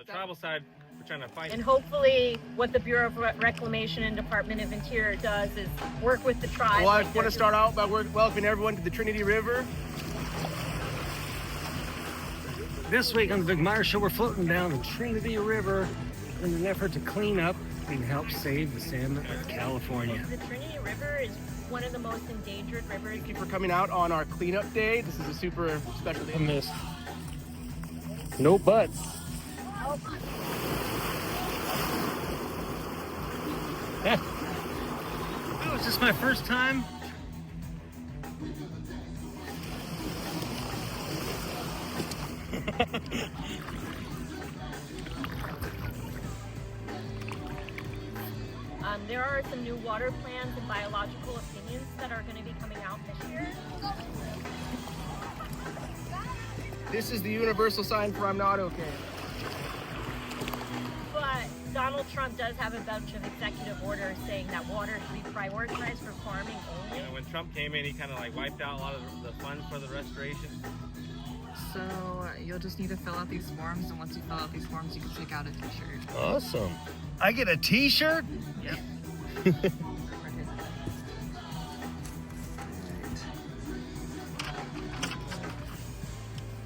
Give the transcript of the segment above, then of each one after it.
tribal side, we're trying to fight. And hopefully what the Bureau of Reclamation and Department of Interior does is work with the tribe. Well, I want to start out by welcoming everyone to the Trinity River. This week on the Vic Meier Show, we're floating down the Trinity River in an effort to clean up and help save the salmon of California. The Trinity River is one of the most endangered rivers. Thank you for coming out on our cleanup day. This is a super special day. I missed. No butts. Oh, is this my first time? There are some new water plans and biological opinions that are going to be coming out this year. This is the universal sign for I'm not okay. But Donald Trump does have a bunch of executive orders saying that water should be prioritized for farming only. When Trump came in, he kind of like wiped out a lot of the funds for the restoration. So you'll just need to fill out these forms, and once you fill out these forms, you can take out a t-shirt. Awesome. I get a t-shirt? Yep.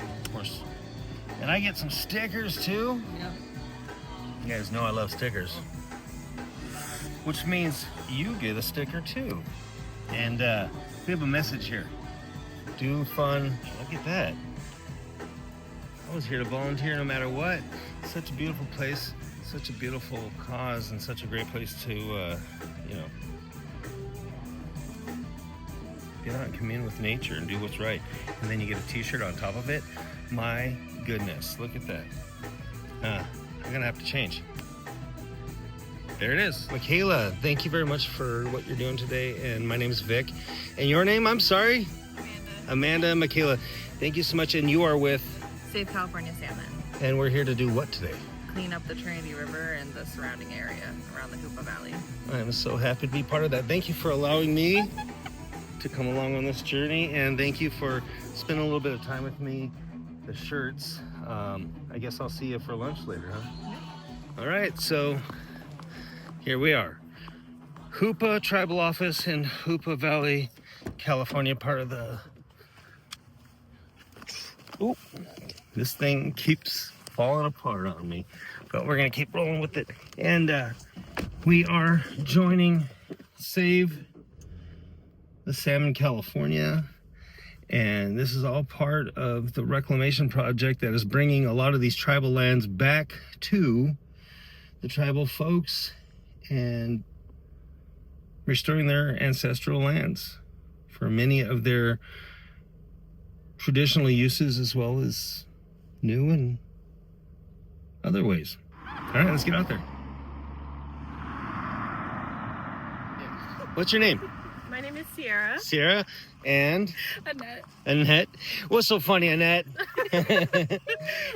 Of course. And I get some stickers too? Yep. You guys know I love stickers. Which means you get a sticker too. And we have a message here. Do fun. Look at that. I was here to volunteer no matter what. Such a beautiful place, such a beautiful cause, and such a great place to, you know, get out and commune with nature and do what's right. And then you get a t-shirt on top of it. My goodness, look at that. I'm gonna have to change. There it is. Michaela, thank you very much for what you're doing today. And my name is Vic. And your name, I'm sorry? Amanda, Michaela, thank you so much. And you are with? Save California Salmon. And we're here to do what today? Clean up the Trinity River and the surrounding area around the Hoopa Valley. I'm so happy to be part of that. Thank you for allowing me to come along on this journey. And thank you for spending a little bit of time with me. The shirts. I guess I'll see you for lunch later, huh? All right, so here we are. Hoopa Tribal Office in Hoopa Valley, California, part of the... Oop, this thing keeps falling apart on me, but we're gonna keep rolling with it. And we are joining Save the Salmon California. And this is all part of the reclamation project that is bringing a lot of these tribal lands back to the tribal folks and restoring their ancestral lands for many of their traditional uses, as well as new and other ways. All right, let's get out there. What's your name? My name is Sierra. Sierra. And? Annette. Annette. What's so funny, Annette?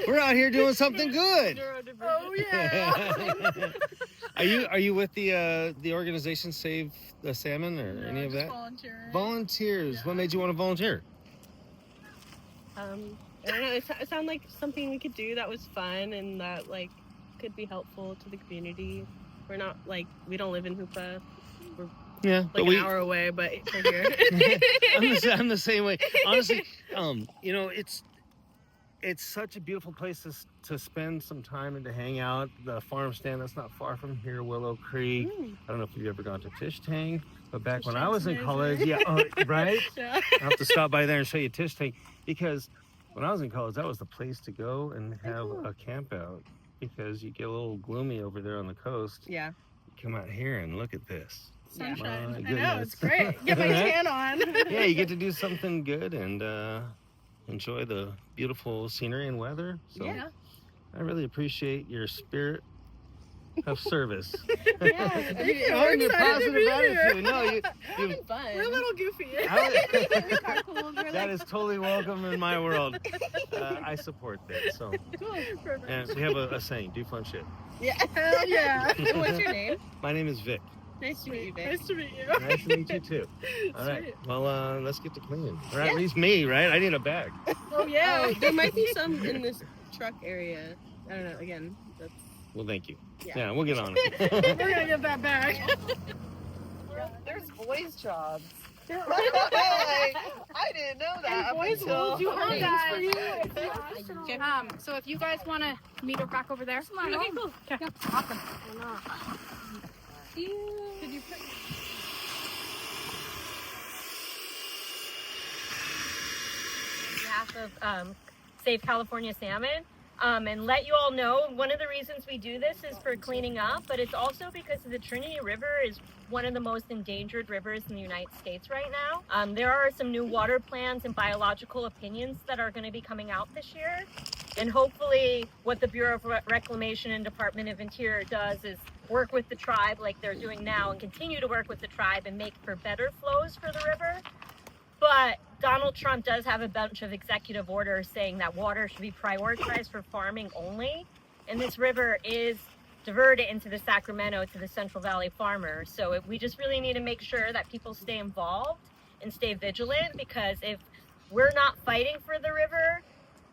We're out here doing something good. Oh yeah. Are you with the organization Save the Salmon or any of that? Volunteering. Volunteers. Yeah. What made you want to volunteer? I don't know. It sounded like something we could do that was fun and that like could be helpful to the community. We're not like we don't live in Hoopa. We're like an hour away, but we're here. I'm the same way. Honestly, you know, it's such a beautiful place to spend some time and to hang out. The farm stand that's not far from here, Willow Creek. I don't know if you've ever gone to Tish Tang, but back when I was in college, yeah, right? Yeah. I'll have to stop by there and show you Tish Tang, because when I was in college, that was the place to go and have a camp out, because you get a little gloomy over there on the coast. Yeah. You come out here and look at this. Sunshine. I know, it's great. Get my tan on. Yeah, you get to do something good and enjoy the beautiful scenery and weather. So yeah. I really appreciate your spirit of service. Yeah, and your positive attitude. No, you're having fun. We're a little goofy. That is totally welcome in my world. I support that. So cool. Perfect. And we have a saying: do fun shit. Yeah. Hell yeah. What's your name? My name is Vic. Nice to meet you, Vic. Nice to meet you. Nice to meet you too. All right. Well, let's get to cleaning. Or at least me, right? I need a bag. Oh yeah. There might be some in this truck area. I don't know. Again, that's Well, thank you. Yeah. Yeah, we'll get on it. we're gonna get that back. There's boys' jobs. Like, I didn't know that. boys will do hard things for you. Okay, so if you guys want to meet her back over there. Okay, cool. Okay, awesome. Could you put... On behalf of Save California Salmon, and let you all know, one of the reasons we do this is for cleaning up, but it's also because the Trinity River is one of the most endangered rivers in the United States right now. There are some new water plans and biological opinions that are going to be coming out this year. And hopefully what the Bureau of Reclamation and Department of Interior does is work with the tribe like they're doing now and continue to work with the tribe and make for better flows for the river. But Donald Trump does have a bunch of executive orders saying that water should be prioritized for farming only. And this river is diverted into the Sacramento to the Central Valley farmers. So we just really need to make sure that people stay involved and stay vigilant, because if we're not fighting for the river,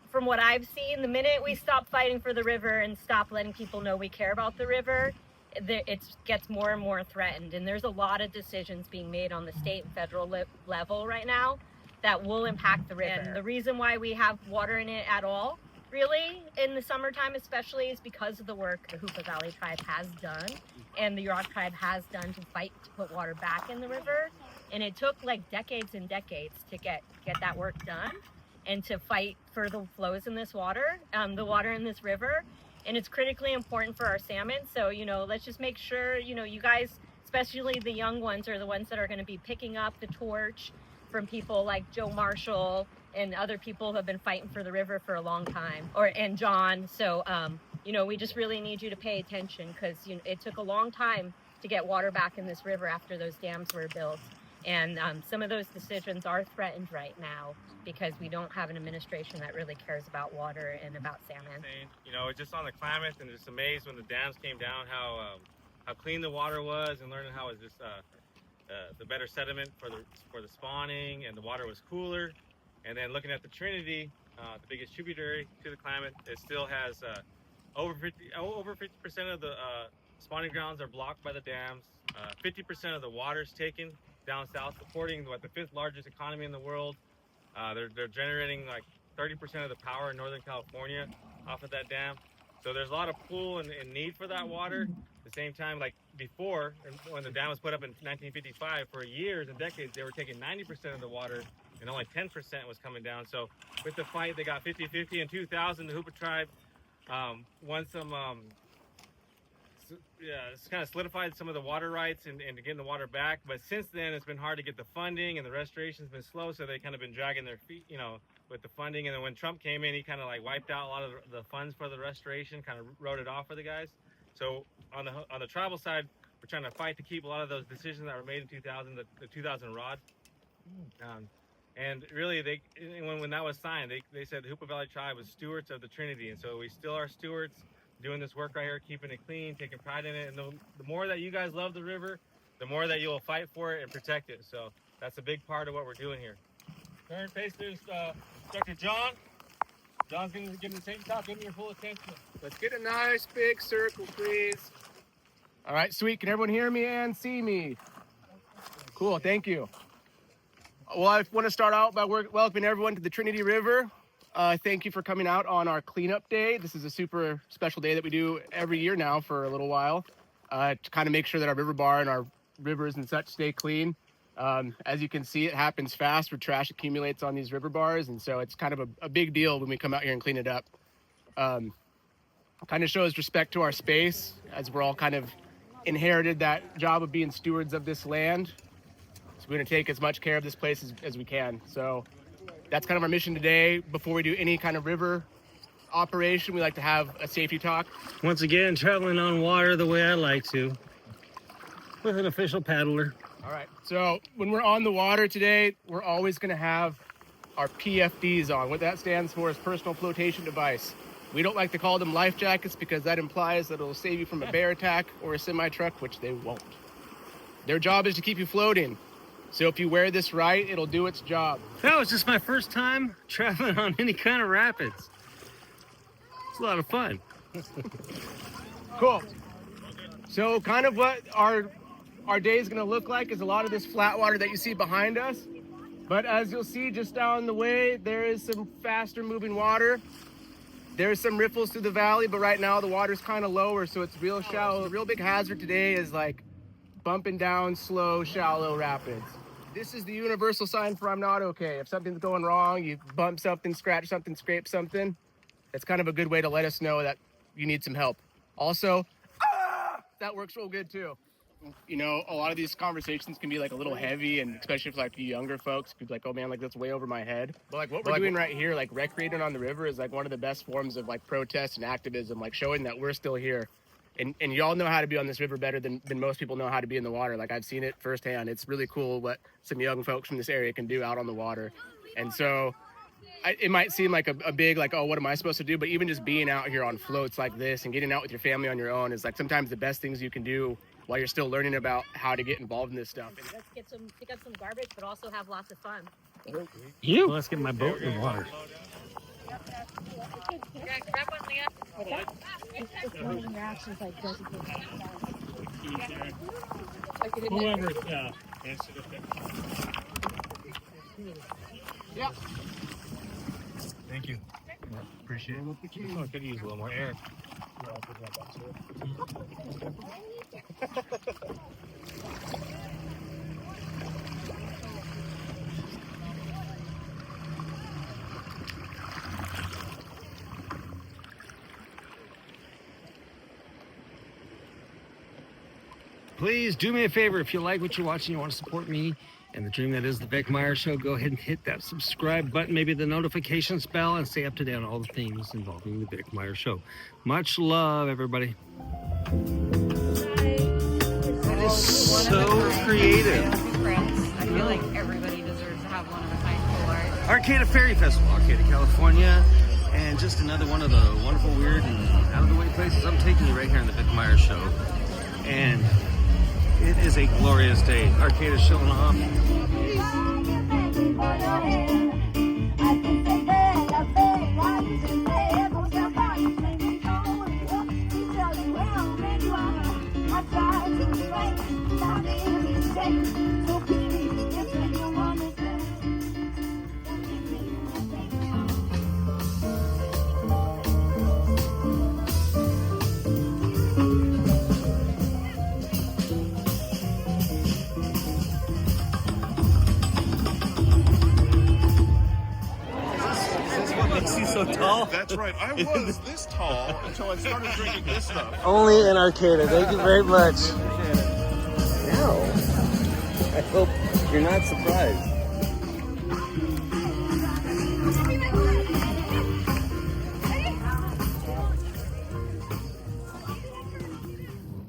from what I've seen, the minute we stop fighting for the river and stop letting people know we care about the river, it gets more and more threatened. And there's a lot of decisions being made on the state and federal level right now that will impact the river. And the reason why we have water in it at all, really, in the summertime especially, is because of the work the Hoopa Valley tribe has done and the Yurok tribe has done to fight to put water back in the river. And it took like decades and decades to get that work done and to fight for the flows in this water, the water in this river. And it's critically important for our salmon. So, let's just make sure, you guys, especially the young ones, are the ones that are going to be picking up the torch from people like Joe Marshall and other people who have been fighting for the river for a long time, and John. So, we just really need you to pay attention, because it took a long time to get water back in this river after those dams were built. And some of those decisions are threatened right now because we don't have an administration that really cares about water and about salmon. Just on the Klamath, and just amazed when the dams came down how clean the water was, and learning how it was just the better sediment for the spawning, and the water was cooler. And then looking at the Trinity, the biggest tributary to the Klamath, it still has over 50% of the spawning grounds are blocked by the dams. 50% of the water is taken down south, supporting the 5th largest economy in the world. They're generating like 30% of the power in Northern California off of that dam. So there's a lot of pull and need for that water. At the same time, like before, when the dam was put up in 1955, for years and decades, they were taking 90% of the water and only 10% was coming down. So with the fight, they got 50-50. In 2000, the Hoopa tribe won some, it's kind of solidified some of the water rights and getting the water back. But since then, it's been hard to get the funding, and the restoration's been slow. So they kind of been dragging their feet, with the funding. And then when Trump came in, he kind of like wiped out a lot of the funds for the restoration, kind of wrote it off for the guys. So on the tribal side, we're trying to fight to keep a lot of those decisions that were made in 2000, the 2000 ROD. And really, when that was signed, they said the Hoopa Valley tribe was stewards of the Trinity. And so we still are stewards, doing this work right here, keeping it clean, taking pride in it. And the more that you guys love the river, the more that you'll fight for it and protect it. So that's a big part of what we're doing here. Turn, face this, Dr. John. John's going to give me the same talk. Give me your full attention. Let's get a nice big circle, please. All right, sweet. Can everyone hear me and see me? Cool, thank you. Well, I want to start out by welcoming everyone to the Trinity River. Thank you for coming out on our cleanup day. This is a super special day that we do every year now for a little while to kind of make sure that our river bar and our rivers and such stay clean. As you can see, it happens fast where trash accumulates on these river bars, and so it's kind of a big deal when we come out here and clean it up. Kind of shows respect to our space, as we're all kind of inherited that job of being stewards of this land. So we're going to take as much care of this place as we can. So that's kind of our mission today. Before we do any kind of river operation, we like to have a safety talk. Once again, traveling on water the way I like to, with an official paddler. All right, so when we're on the water today, we're always going to have our PFDs on. What that stands for is personal flotation device. We don't like to call them life jackets because that implies that it'll save you from a bear attack or a semi-truck, which they won't. Their job is to keep you floating. So if you wear this right, it'll do its job. That was just my first time traveling on any kind of rapids. It's a lot of fun. Cool. So kind of what our day is going to look like is a lot of this flat water that you see behind us. But as you'll see just down the way, there is some faster moving water. There's some ripples through the valley, but right now the water's kind of lower, so it's real shallow. The real big hazard today is like bumping down slow, shallow rapids. This is the universal sign for I'm not okay. If something's going wrong, you bump something, scratch something, scrape something, it's kind of a good way to let us know that you need some help. Also, that works real good too. You know, a lot of these conversations can be like a little heavy, and especially for like you younger folks, people like, oh man, like that's way over my head. But like what we're doing right here, like recreating on the river, is like one of the best forms of like protest and activism, like showing that we're still here. And y'all know how to be on this river better than most people know how to be in the water. Like I've seen it firsthand. It's really cool what some young folks from this area can do out on the water. And so it might seem like a big, like, oh, what am I supposed to do? But even just being out here on floats like this and getting out with your family on your own is like sometimes the best things you can do while you're still learning about how to get involved in this stuff. Let's pick up some garbage, but also have lots of fun. Well, let's get my boat in the water. Yeah, grab one, Leah. Whoever answered it. Yeah. Thank you. Appreciate it. I could use a little more air. Please do me a favor. If you like what you're watching, you want to support me and the dream that is the Vic Meier Show, go ahead and hit that subscribe button, maybe the notifications bell, and stay up to date on all the things involving the Vic Meier Show. Much love, everybody. That is so creative. I feel like everybody deserves to have one of a kind full art. Arcata Ferry Festival, Arcata, California, and just another one of the wonderful, weird, and out-of-the-way places. I'm taking you right here on the Vic Meier Show. And it is a glorious day. Arcata's showing off. So tall. That's right. I was this tall until I started drinking this stuff. Only in Arcata. Thank you very much. No. I hope you're not surprised.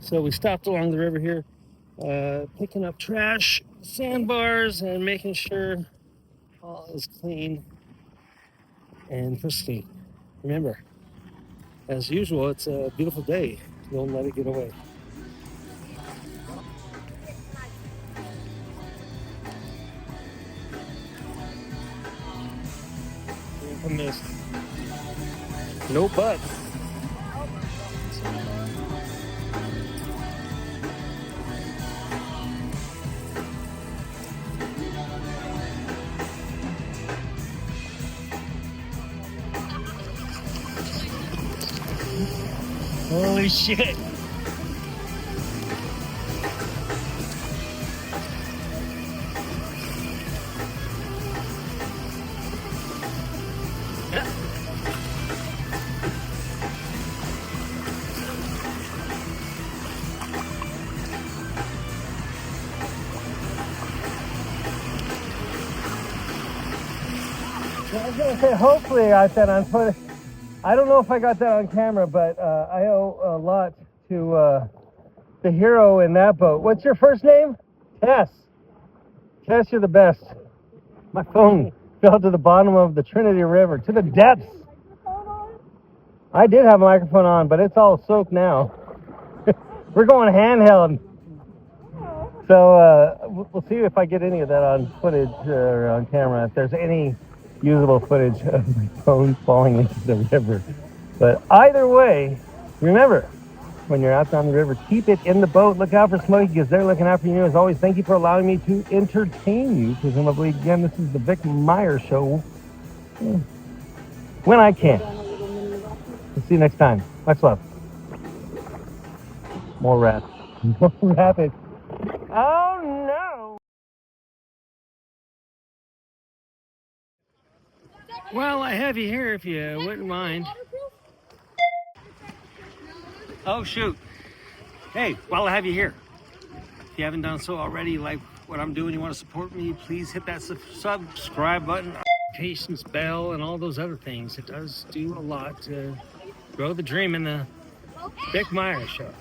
So we stopped along the river here, picking up trash, sandbars, and making sure all is clean and pristine. Remember, as usual, it's a beautiful day. Don't let it get away. I missed. No butts. Holy shit. I was gonna say, hopefully I got that on footage. I don't know if I got that on camera, but I owe a lot to the hero in that boat. What's your first name? Tess. Tess, you're the best. My phone fell to the bottom of the Trinity River, to the depths. I did have a microphone on, but it's all soaked now. We're going handheld. So we'll see if I get any of that on footage or on camera, if there's any usable footage of my phone falling into the river. But either way, Remember, when you're out on the river, keep it in the boat. Look out for Smokey because they're looking after you. As always, thank you for allowing me to entertain you. Presumably, again, this is the Vic Meier Show. When I can. We'll see you next time. Much love. More rats. More rapids. Oh no! Well, I have you here if you wouldn't mind. Oh shoot. Hey, while I have you here, if you haven't done so already, like what I'm doing, you want to support me, please hit that subscribe button, notifications bell, and all those other things. It does do a lot to grow the dream in the Vic Meier Show.